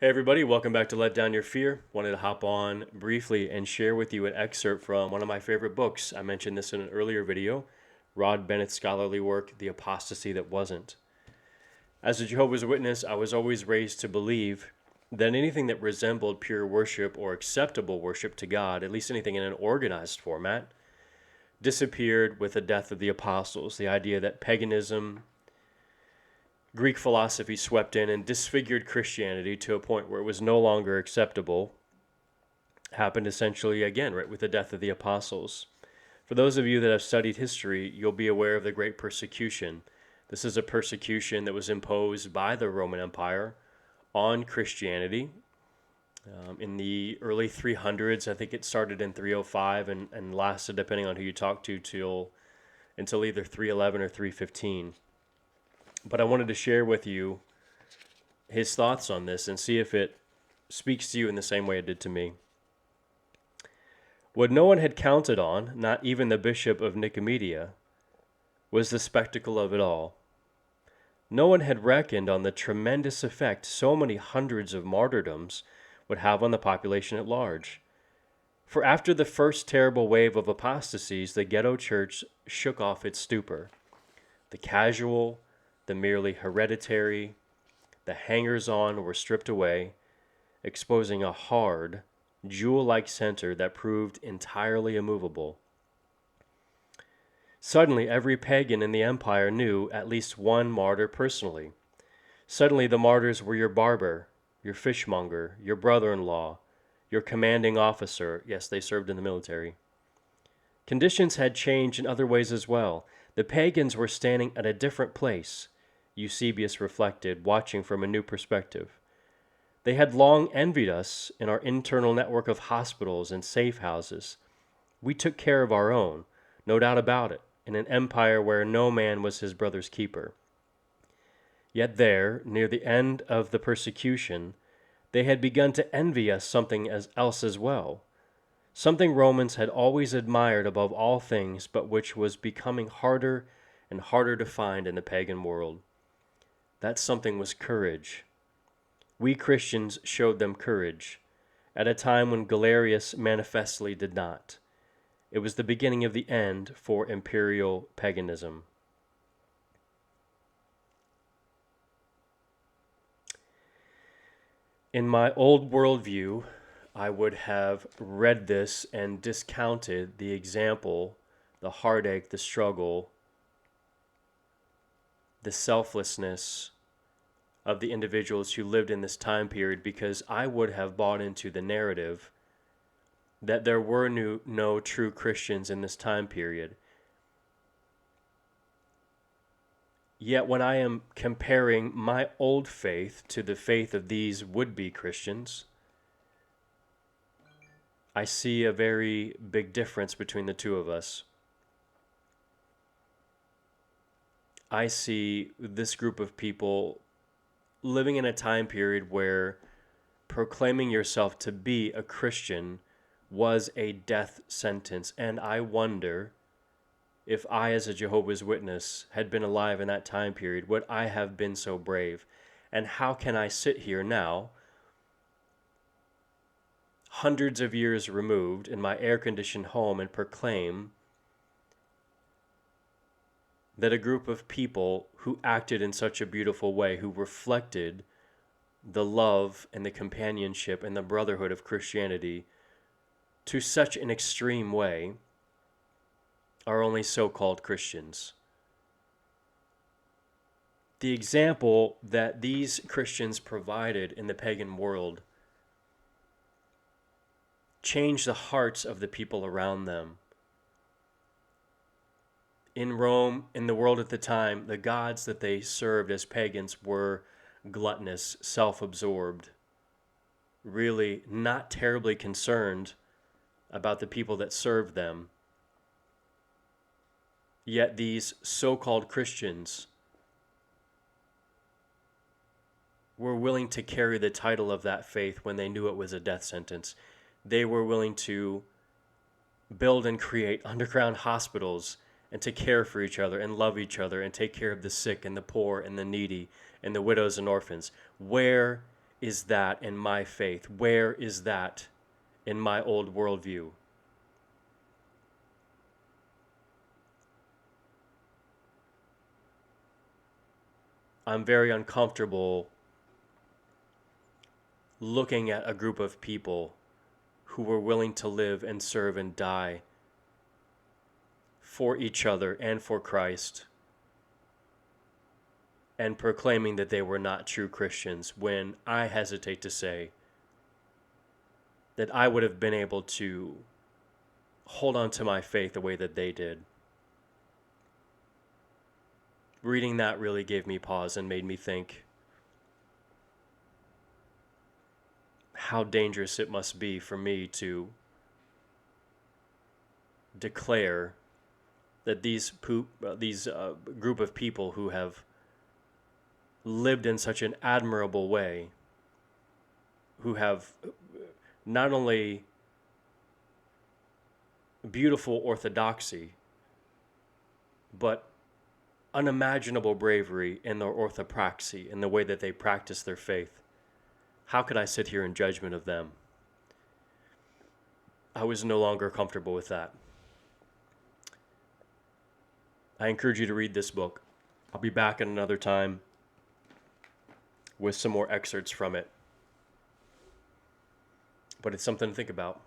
Hey everybody, welcome back to Let Down Your Fear. Wanted to hop on briefly and share with you an excerpt from one of my favorite books. I mentioned this in an earlier video, Rod Bennett's scholarly work, The Apostasy That Wasn't. As a Jehovah's Witness, I was always raised to believe that anything that resembled pure worship or acceptable worship to God, at least anything in an organized format, disappeared with the death of the apostles. The idea that paganism, Greek philosophy swept in and disfigured Christianity to a point where it was no longer acceptable happened essentially again, right, with the death of the apostles. For those of you that have studied history, you'll be aware of the Great Persecution. This is a persecution that was imposed by the Roman Empire on Christianity in the early 300s. I think it started in 305 and lasted, depending on who you talk to, until either 311 or 315. But I wanted to share with you his thoughts on this and see if it speaks to you in the same way it did to me. What no one had counted on, not even the bishop of Nicomedia, was the spectacle of it all. No one had reckoned on the tremendous effect so many hundreds of martyrdoms would have on the population at large. For after the first terrible wave of apostasies, the ghetto church shook off its stupor. The casual, the merely hereditary, the hangers-on were stripped away, exposing a hard, jewel-like center that proved entirely immovable. Suddenly, every pagan in the empire knew at least one martyr personally. Suddenly, the martyrs were your barber, your fishmonger, your brother-in-law, your commanding officer. Yes, they served in the military. Conditions had changed in other ways as well. The pagans were standing at a different place, Eusebius reflected, watching from a new perspective. They had long envied us in our internal network of hospitals and safe houses. We took care of our own, no doubt about it, in an empire where no man was his brother's keeper. Yet there, near the end of the persecution, they had begun to envy us something else as well, something Romans had always admired above all things, but which was becoming harder and harder to find in the pagan world. That something was courage. We Christians showed them courage, at a time when Galerius manifestly did not. It was the beginning of the end for imperial paganism. In my old worldview, I would have read this and discounted the example, the heartache, the struggle, the selflessness of the individuals who lived in this time period, because I would have bought into the narrative that there were no true Christians in this time period. Yet when I am comparing my old faith to the faith of these would-be Christians, I see a very big difference between the two of us. I see this group of people living in a time period where proclaiming yourself to be a Christian was a death sentence. And I wonder if I, as a Jehovah's Witness, had been alive in that time period, would I have been so brave? And how can I sit here now, hundreds of years removed, in my air-conditioned home and proclaim that a group of people who acted in such a beautiful way, who reflected the love and the companionship and the brotherhood of Christianity to such an extreme way, are only so-called Christians? The example that these Christians provided in the pagan world changed the hearts of the people around them. In Rome, in the world at the time, the gods that they served as pagans were gluttonous, self-absorbed, really not terribly concerned about the people that served them. Yet these so-called Christians were willing to carry the title of that faith when they knew it was a death sentence. They were willing to build and create underground hospitals and to care for each other and love each other and take care of the sick and the poor and the needy and the widows and orphans. Where is that in my faith? Where is that in my old worldview? I'm very uncomfortable looking at a group of people who were willing to live and serve and die for each other and for Christ, and proclaiming that they were not true Christians, when I hesitate to say that I would have been able to hold on to my faith the way that they did. Reading that really gave me pause and made me think how dangerous it must be for me to declare that these group of people who have lived in such an admirable way, who have not only beautiful orthodoxy, but unimaginable bravery in their orthopraxy, in the way that they practice their faith. How could I sit here in judgment of them? I was no longer comfortable with that. I encourage you to read this book. I'll be back at another time with some more excerpts from it. But it's something to think about.